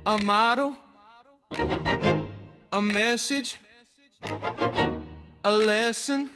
A model, a message, a lesson,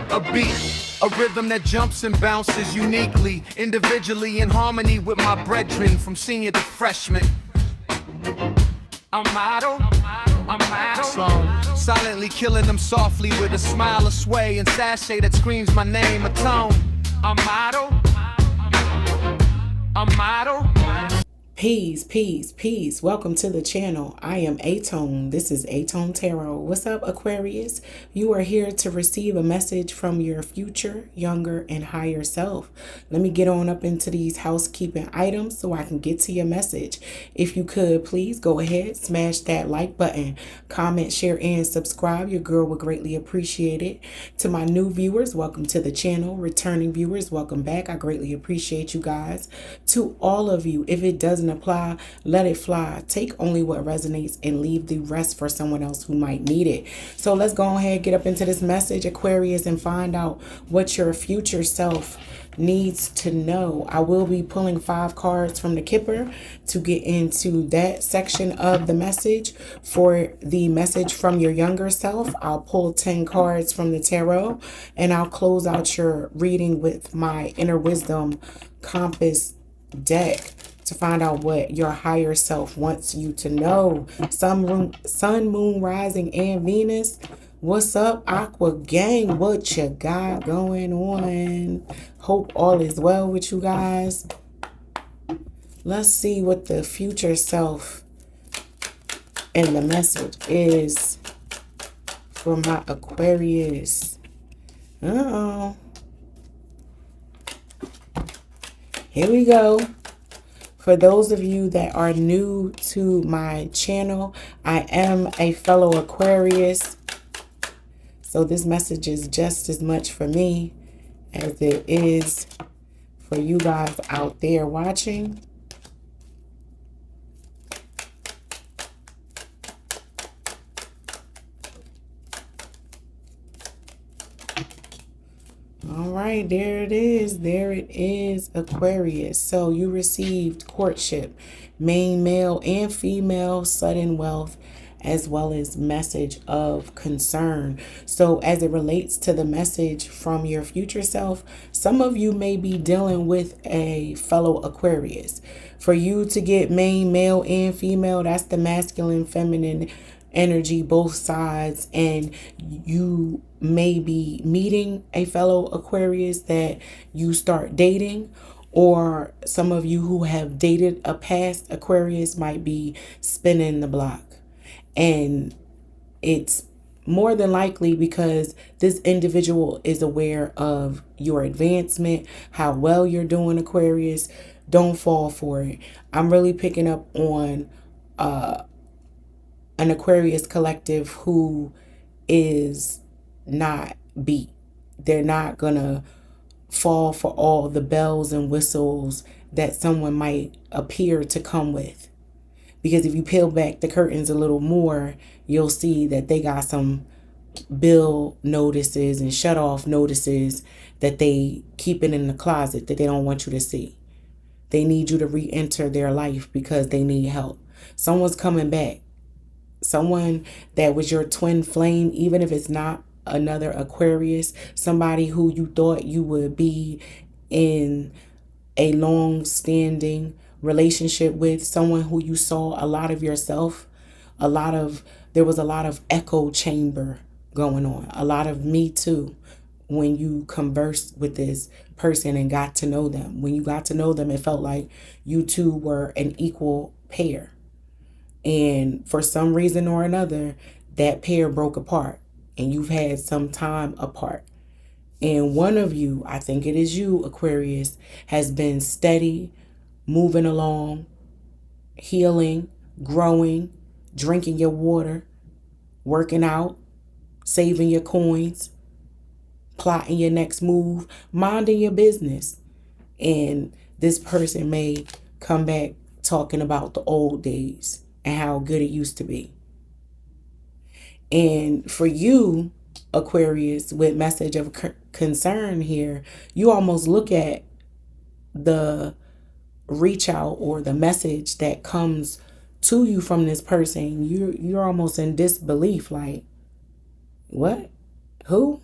a beat, a rhythm that jumps and bounces uniquely, individually in harmony with my brethren from senior to freshman. A model, a model, silently killing them softly with a smile, a sway, and sachet that screams my name, aTone. A model, a model. Peace. Welcome to the channel. I am aTone. This is aTone Tarot. What's up, Aquarius? You are here to receive a message from your future, younger, and higher self. Let me get on up into these housekeeping items so I can get to your message. If you could, please go ahead, smash that like button, comment, share, and subscribe. Your girl would greatly appreciate it. To my new viewers, welcome to the channel. Returning viewers, welcome back. I greatly appreciate you guys. To all of you, if it doesn't apply, let it fly. Take only what resonates and leave the rest for someone else who might need it. So let's go ahead, get up into this message, Aquarius, and find out what your future self needs to know. I will be pulling 5 cards from the Kipper to get into that section of the message. For the message from your younger self, I'll pull 10 cards from the tarot, and I'll close out your reading with my Inner Wisdom Compass deck to find out what your higher self wants you to know. Sun, moon, rising, and Venus. What's up, Aqua Gang? What you got going on? Hope all is well with you guys. Let's see what the future self and the message is for my Aquarius. Uh-oh. Here we go. For those of you that are new to my channel, I am a fellow Aquarius. So this message is just as much for me as it is for you guys out there watching. All right, there it is. There it is, Aquarius. So you received courtship, main male and female, sudden wealth, as well as message of concern. So as it relates to the message from your future self, some of you may be dealing with a fellow Aquarius. For you to get main male and female, that's the masculine, feminine energy, both sides, and you may be meeting a fellow Aquarius that you start dating, or some of you who have dated a past Aquarius might be spinning the block. And it's more than likely because this individual is aware of your advancement, how well you're doing, Aquarius. Don't fall for it. I'm really picking up on an Aquarius collective who is not beat. They're not gonna fall for all the bells and whistles that someone might appear to come with. Because if you peel back the curtains a little more, you'll see that they got some bill notices and shut off notices that they keep it in the closet that they don't want you to see. They need you to re-enter their life because they need help. Someone's coming back. Someone that was your twin flame, even if it's not another Aquarius, somebody who you thought you would be in a long-standing relationship with, someone who you saw a lot of yourself, there was a lot of echo chamber going on, a lot of me too, when you conversed with this person and got to know them. When you got to know them, it felt like you two were an equal pair. And for some reason or another, that pair broke apart and you've had some time apart. And one of you, I think it is you, Aquarius, has been steady, moving along, healing, growing, drinking your water, working out, saving your coins, plotting your next move, minding your business. And this person may come back talking about the old days and how good it used to be. And for you, Aquarius, with message of concern here, you almost look at the reach out or the message that comes to you from this person, you're almost in disbelief, like, what? Who?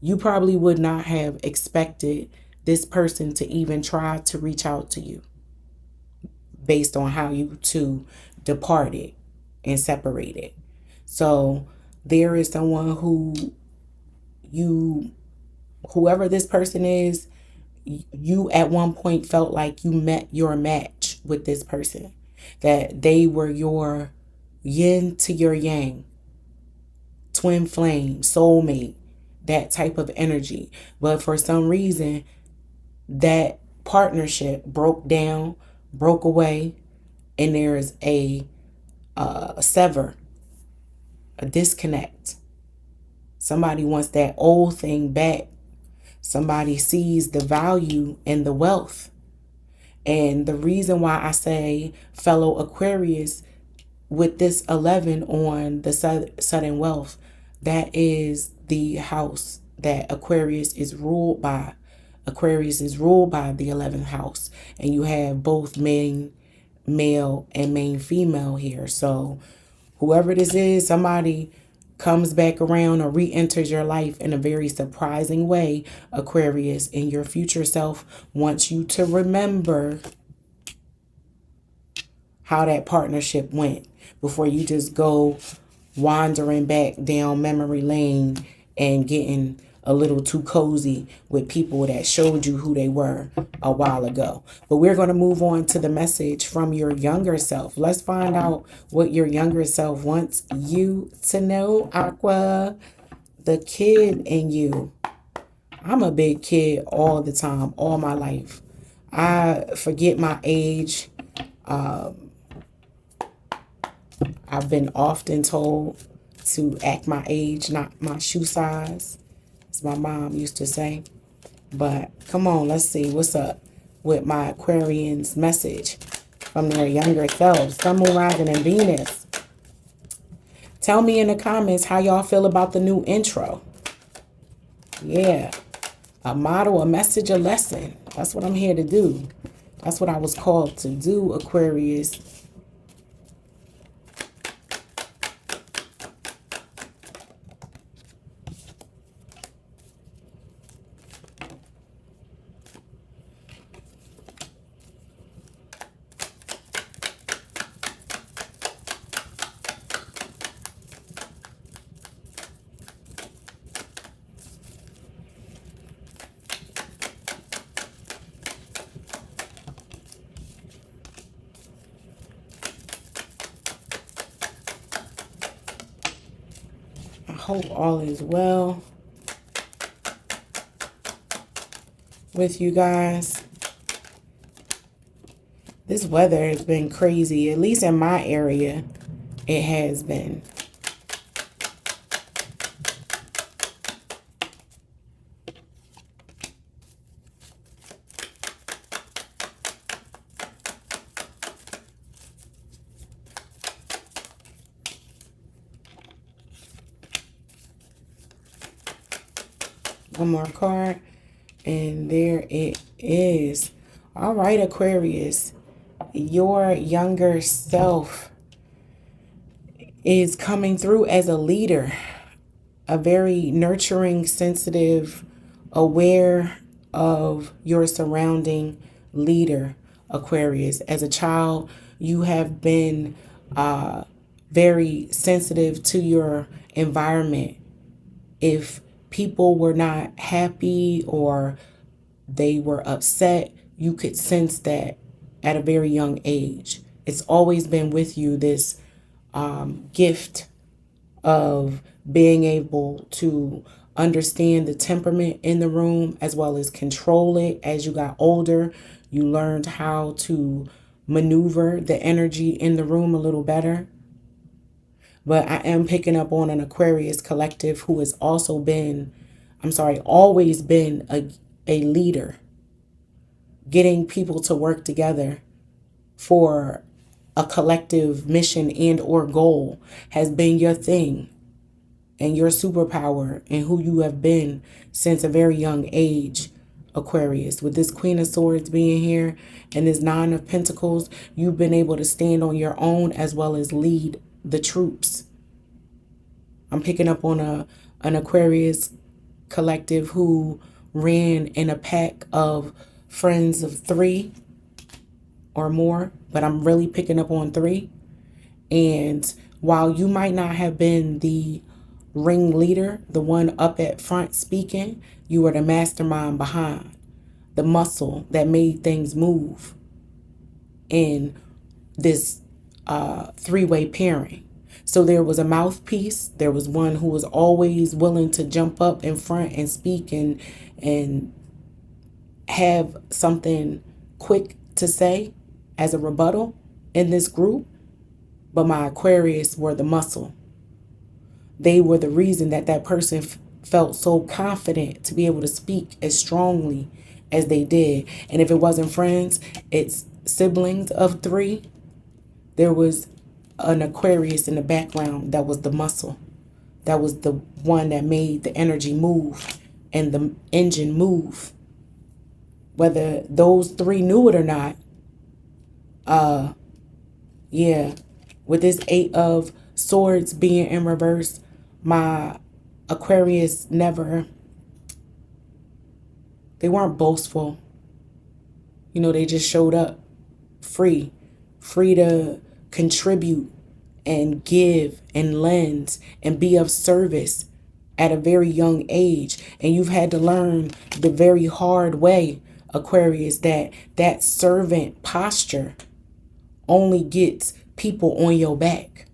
You probably would not have expected this person to even try to reach out to you based on how you two departed and separated. So there is someone whoever this person is, you at one point felt like you met your match with this person, that they were your yin to your yang, twin flame, soulmate, that type of energy. But for some reason, that partnership broke down, broke away, and there's a sever, a disconnect. Somebody wants that old thing back. Somebody sees the value in the wealth. And the reason why I say fellow Aquarius with this 11 on the sudden wealth, that is the house that Aquarius is ruled by. Aquarius is ruled by the 11th house, and you have both main male and main female here. So whoever this is, somebody comes back around or re-enters your life in a very surprising way, Aquarius, and your future self wants you to remember how that partnership went before you just go wandering back down memory lane and getting a little too cozy with people that showed you who they were a while ago. But we're going to move on to the message from your younger self. Let's find out what your younger self wants you to know, Aqua. The kid in you. I'm a big kid all the time, all my life. I forget my age. I've been often told to act my age, not my shoe size, as my mom used to say. But come on, let's see what's up with my Aquarians' message from their younger selves. Sun, Moon, Rising, and Venus. Tell me in the comments how y'all feel about the new intro. Yeah, a model, a message, a lesson. That's what I'm here to do. That's what I was called to do, Aquarius. I hope all is well with you guys. This weather has been crazy, at least in my area, it has been. One more card, and there it is. All right, Aquarius, your younger self is coming through as a leader, a very nurturing, sensitive, aware of your surrounding leader, Aquarius. As a child, you have been very sensitive to your environment. If people were not happy or they were upset, you could sense that at a very young age. It's always been with you, this gift of being able to understand the temperament in the room as well as control it. As you got older, you learned how to maneuver the energy in the room a little better. But I am picking up on an Aquarius collective who has also been, always been a leader, getting people to work together for a collective mission and or goal has been your thing and your superpower and who you have been since a very young age, Aquarius. With this Queen of Swords being here and this Nine of Pentacles, you've been able to stand on your own as well as lead the troops. I'm picking up on an Aquarius collective who ran in a pack of friends of 3 or more, but I'm really picking up on 3. And while you might not have been the ringleader, the one up at front speaking, you were the mastermind behind, the muscle that made things move in this 3-way pairing. So there was a mouthpiece. There was one who was always willing to jump up in front and speak and have something quick to say as a rebuttal in this group. But my Aquarius were the muscle. They were the reason that person felt so confident to be able to speak as strongly as they did. And if it wasn't friends, it's siblings of 3. There was an Aquarius in the background that was the muscle. That was the one that made the energy move and the engine move. Whether those 3 knew it or not, yeah. With this 8 of Swords being in reverse, my Aquarius they weren't boastful. You know, they just showed up free to contribute and give and lend and be of service at a very young age. And you've had to learn the very hard way, Aquarius, that servant posture only gets people on your back,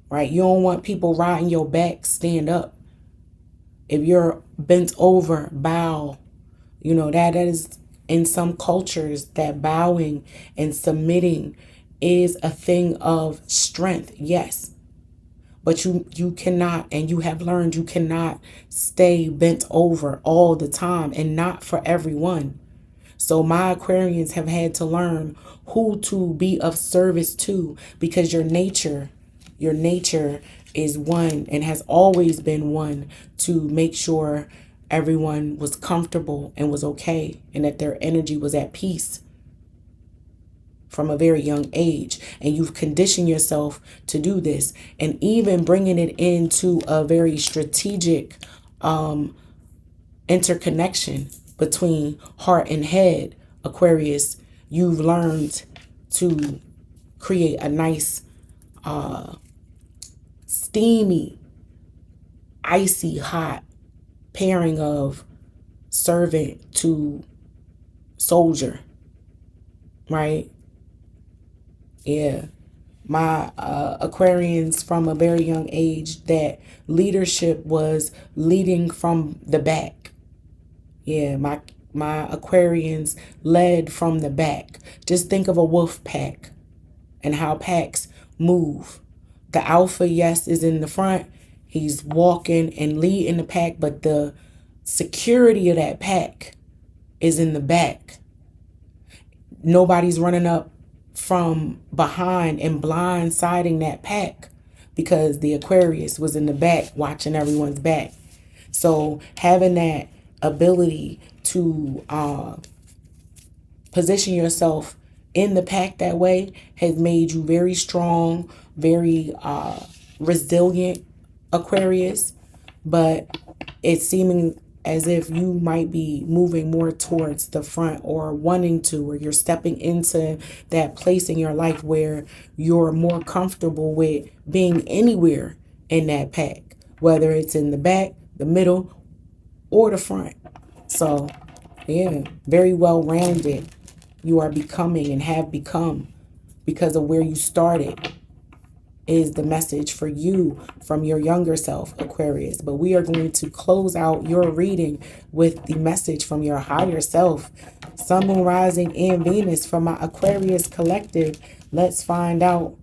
right? You don't want people riding your back. Stand up. If you're bent over, bow. You know, that is in some cultures that bowing and submitting is a thing of strength. Yes. But you cannot, and you have learned you cannot stay bent over all the time, and not for everyone. So my Aquarians have had to learn who to be of service to, because your nature is one and has always been one to make sure everyone was comfortable and was okay, and that their energy was at peace from a very young age. And you've conditioned yourself to do this, and even bringing it into a very strategic interconnection between heart and head, Aquarius. You've learned to create a nice steamy, icy hot pairing of servant to soldier, right? Yeah. My Aquarians from a very young age, that leadership was leading from the back. Yeah, my Aquarians led from the back. Just think of a wolf pack and how packs move. The alpha, yes, is in the front. He's walking and leading the pack, but the security of that pack is in the back. Nobody's running up from behind and blindsiding that pack, because the Aquarius was in the back watching everyone's back. So having that ability to position yourself in the pack that way has made you very strong, very resilient, Aquarius. But it's seeming as if you might be moving more towards the front, or wanting to, or you're stepping into that place in your life where you're more comfortable with being anywhere in that pack, whether it's in the back, the middle, or the front. So yeah, very well rounded you are becoming and have become, because of where you started, is the message for you from your younger self, Aquarius. But we are going to close out your reading with the message from your higher self, Sun, Moon, Rising, and Venus, from my Aquarius collective. Let's find out,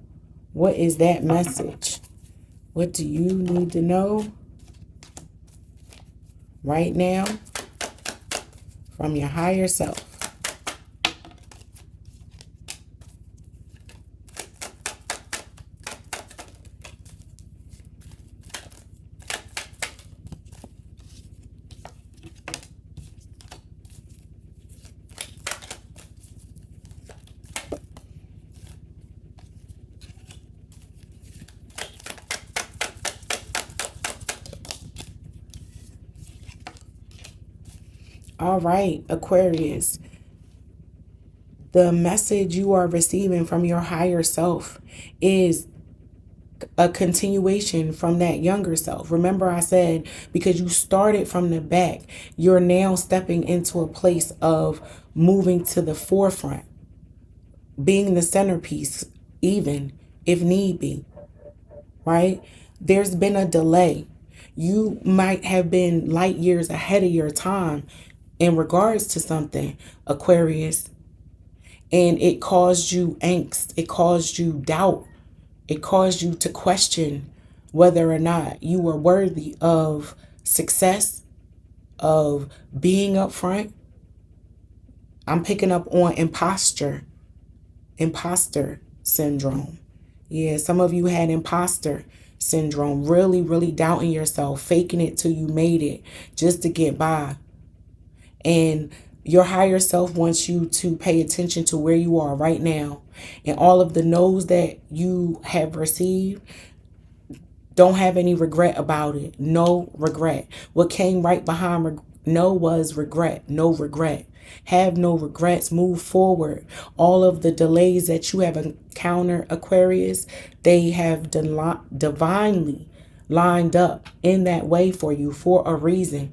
what is that message? What do you need to know right now from your higher self? All right, Aquarius. The message you are receiving from your higher self is a continuation from that younger self. Remember I said, because you started from the back, you're now stepping into a place of moving to the forefront, being the centerpiece, even if need be, right? There's been a delay. You might have been light years ahead of your time in regards to something, Aquarius, and it caused you angst. It caused you doubt. It caused you to question whether or not you were worthy of success, of being up front. I'm picking up on imposter syndrome. Yeah, some of you had imposter syndrome, really, really doubting yourself, faking it till you made it just to get by. And your higher self wants you to pay attention to where you are right now and all of the no's that you have received. Don't have any regret about it. No regret. What came right behind no was regret. No regret. Have no regrets. Move forward. All of the delays that you have encountered, Aquarius, they have divinely lined up in that way for you for a reason.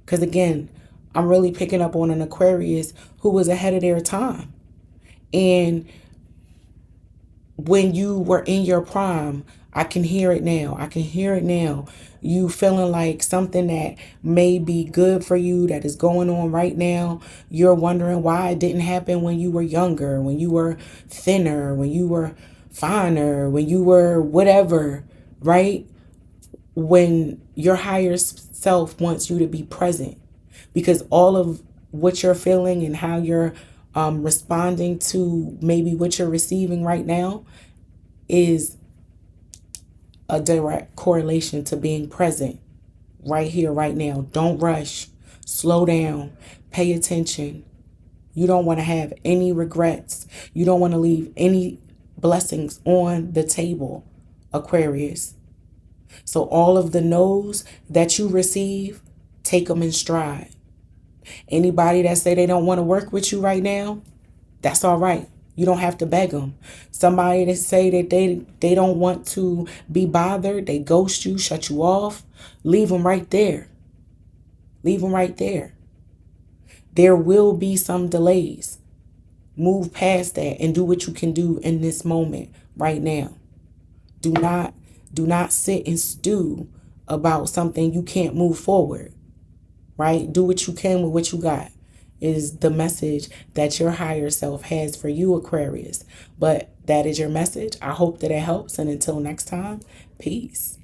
Because again, I'm really picking up on an Aquarius who was ahead of their time. And when you were in your prime, I can hear it now. I can hear it now. You feeling like something that may be good for you that is going on right now. You're wondering why it didn't happen when you were younger, when you were thinner, when you were finer, when you were whatever, right? When your higher self wants you to be present, because all of what you're feeling and how you're responding to maybe what you're receiving right now is a direct correlation to being present right here, right now. Don't rush. Slow down. Pay attention. You don't want to have any regrets. You don't want to leave any blessings on the table, Aquarius. So all of the no's that you receive, take them in stride. Anybody that say they don't want to work with you right now, that's all right. You don't have to beg them. Somebody that say that they don't want to be bothered, they ghost you, shut you off, leave them right there. Leave them right there. There will be some delays. Move past that and do what you can do in this moment right now. Do not sit and stew about something you can't move forward. Right? Do what you can with what you got is the message that your higher self has for you, Aquarius. But that is your message. I hope that it helps. And until next time, peace.